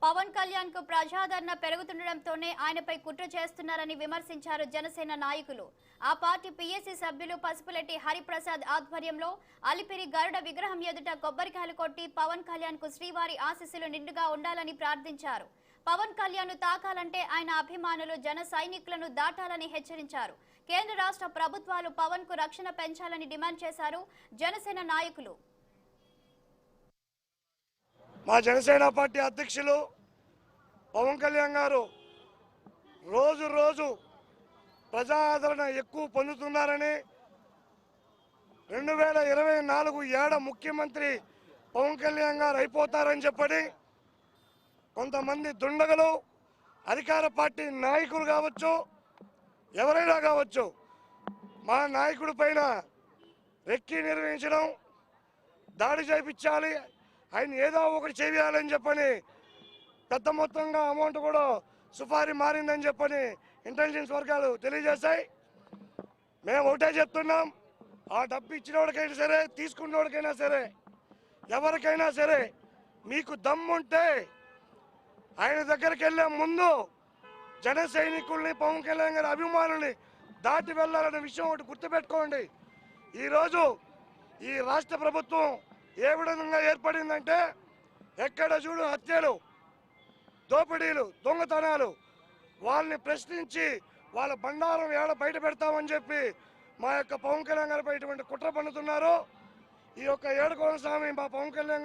పవన్ కళ్యాణ్ కు ప్రజాదరణ పెరుగుతుండటంతోనే ఆయనపై కుట్ర చేస్తున్నారని విమర్శించారు జనసేన నాయకులు. ఆ పార్టీ పీఎస్సీ సభ్యులు పసుపులెట్టి హరిప్రసాద్ ఆధ్వర్యంలో అలిపిరి గరుడ విగ్రహం ఎదుట కొబ్బరికాయలు కొట్టి పవన్ కళ్యాణ్ కు శ్రీవారి ఆశీస్సులు నిండుగా ఉండాలని ప్రార్థించారు. పవన్ కళ్యాణ్ తాకాలంటే ఆయన అభిమానులు జన సైనికులను దాటాలని హెచ్చరించారు. కేంద్ర రాష్ట్ర ప్రభుత్వాలు పవన్ కు రక్షణ పెంచాలని డిమాండ్ చేశారు జనసేన నాయకులు. మా జనసేన పార్టీ అధ్యక్షులు పవన్ కళ్యాణ్ గారు రోజు రోజు ప్రజాదరణ ఎక్కువ పొందుతున్నారని 2024 ఏడ ముఖ్యమంత్రి పవన్ కళ్యాణ్ గారు అయిపోతారని చెప్పని కొంతమంది దుండగలు అధికార పార్టీ నాయకులు కావచ్చు, ఎవరైనా కావచ్చు, మా నాయకుడి పైన రెక్కి నిర్వహించడం, దాడి చేయించాలి, ఆయన ఏదో ఒకటి చేయాలని చెప్పని పెద్ద మొత్తంగా అమౌంట్ కూడా సుపారీ మారిందని చెప్పని ఇంటెలిజెన్స్ వర్గాలు తెలియజేశాయి. మేము ఒకటే చెప్తున్నాం, ఆ డబ్బు ఇచ్చినోడికైనా సరే, తీసుకున్నోడికైనా సరే, ఎవరికైనా సరే మీకు దమ్ముంటే ఆయన దగ్గరికి వెళ్ళే ముందు జన సైనికుల్ని, పవన్ కళ్యాణ్ గారి అభిమానుల్ని దాటి వెళ్ళాలనే విషయం ఒకటి గుర్తుపెట్టుకోండి. ఈరోజు ఈ రాష్ట్ర ప్రభుత్వం ఏ విధంగా ఏర్పడిందంటే ఎక్కడ చూడు హత్యలు, దోపిడీలు, దొంగతనాలు, వాళ్ళని ప్రశ్నించి వాళ్ళ బండారం ఏడ బయట పెడతామని చెప్పి మా యొక్క పవన్ కళ్యాణ్ గారిపై ఇటువంటి కుట్ర పన్నుతున్నారు. ఈ యొక్క ఏడుకోన స్వామి మా పవన్ కళ్యాణ్